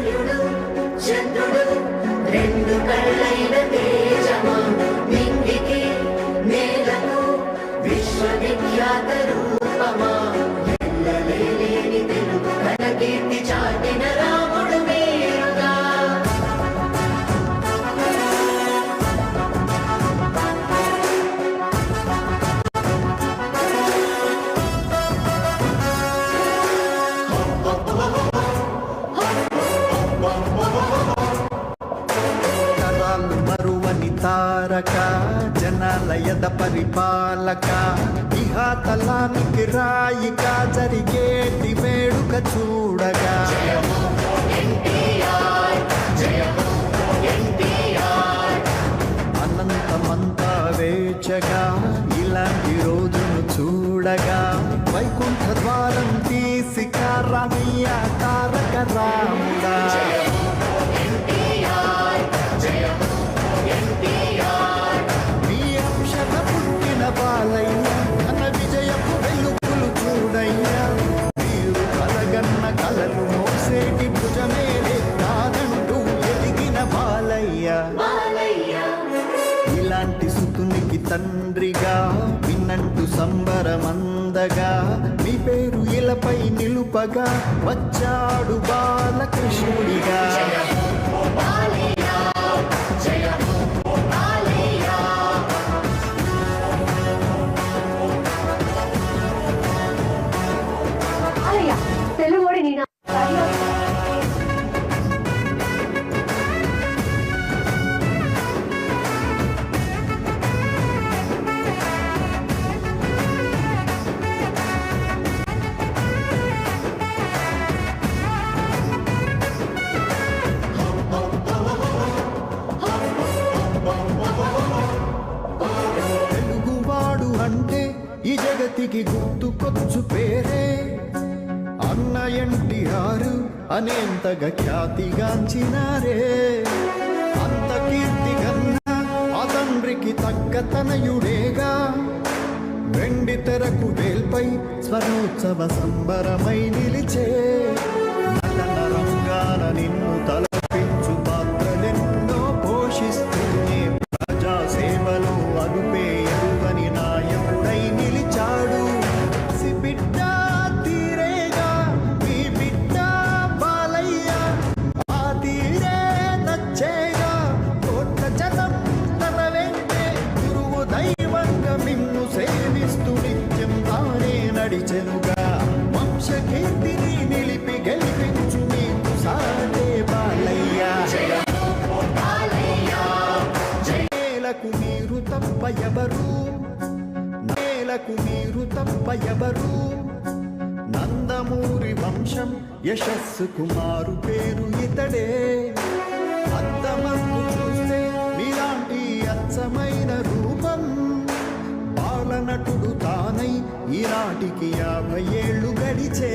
సూర్యుడు చంద్రుడు రెండు కళ్ళైన తేజమా నింగికి నేలకు విశ్వవిఖ్యాత రూపమా ఎల్లలేని తెలుగు కళ కీర్తి చాటిన రాముడు వేరుగా తారక జనాలయద పరిపాలక ఇహాతలానికి రాయిక జరిగేటి వేడుక చూడగా అనంతమంతా వేచగా ఇలాంటి రోజును చూడగా వైకుంఠ ద్వారం తీసి రామయ్య తారక రాముడా బాలయ్య ఘన విజయపు వెలుగులు చూడయ్యా మీరు కలగన్న కలలు మోసేటి భుజమేలే కాదంటూ ఎదిగిన బాలయ్య ఇలాంటి సుతునికి తండ్రిగా విన్నంటూ సంబరమందగా మీ పేరు ఇలపై నిలుపగా వచ్చాడు బాలకృష్ణుడిగా తెలుగుడి నేను తెలుగువాడు అంటే ఈ జగతికి గుర్తుకొచ్చు పేరే అన్న ఎన్టీఆర్ అనేంతగా ఖ్యాతిగాంచినారే అంత కీర్తి కన్నా ఆ తండ్రికి తగ్గ తనయుడేగా వెండి తెరకు వేల్పై స్వర్ణోత్సవ సంబరమై నిలిచే నటన రంగాన నిన్ను తలపించు పాత్రలెన్నో పోషిస్తూనే ప్రజా సేవలో అదుపే ఎరుగని నాయకుడై నిలిచాడు బిడ్డ నడిచెనుగా వంశకీర్తిని నిలిపి గెలిపించు నీకు సాటే బాలయ్య నేలకు మీరు తప్ప ఎవరు నేలకు మీరు తప్ప ఎవరు నందమూరి వంశం యశస్సు కుమారు పేరు ఇతడే అద్దమందు చూస్తే మీలాంటి అచ్చమైన రూపం బాలనటుడు తానై ఈనాటికి 50 ఏళ్ళు గడిచే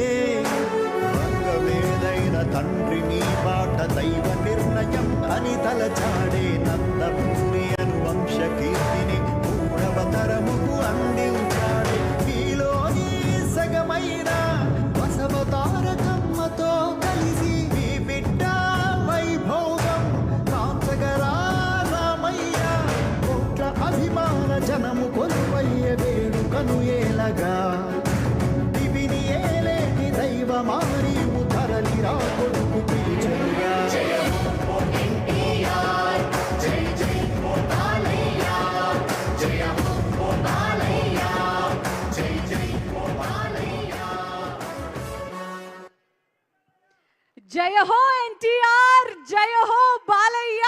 రంగవేదైన తండ్రి నీ బాట దైవ నిర్ణయం అని తలచాడే నందమూరి అను వంశ కీర్తిని మూడవ తరముకు అందించాడే మీలోని సగమైన బసవతారకమ్మతో కలిసి మీ బిడ్డ వైభోగం కాంచగరా రామయ్య కోట్ల అభిమాన జనము కొలువయ్య వేడుకను ఏలగా దివిని ఏలేని దైవమారీవు తరలిరా కొడుకు పిలిచెనుగా జయ హో ఎన్టీఆర్ జయ హో Balayya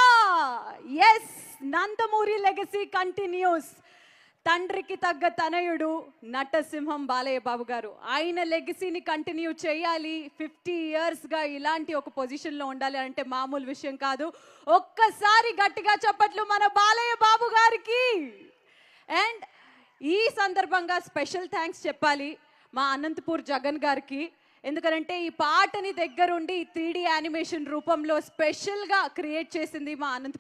yes Nandamuri legacy continues తండ్రికి తగ్గ తనయుడు నటసింహం బాలయ్య బాబు గారు ఆయన లెగసీని కంటిన్యూ చేయాలి 50 ఇయర్స్గా ఇలాంటి ఒక పొజిషన్లో ఉండాలి అంటే మామూలు విషయం కాదు ఒక్కసారి గట్టిగా చప్పట్లు మన బాలయ్య బాబు గారికి అండ్ ఈ సందర్భంగా స్పెషల్ థ్యాంక్స్ చెప్పాలి మా అనంతపూర్ జగన్ గారికి ఎందుకంటే ఈ పాటని దగ్గరుండి 3D యానిమేషన్ రూపంలో స్పెషల్గా క్రియేట్ చేసింది మా అనంతపూర్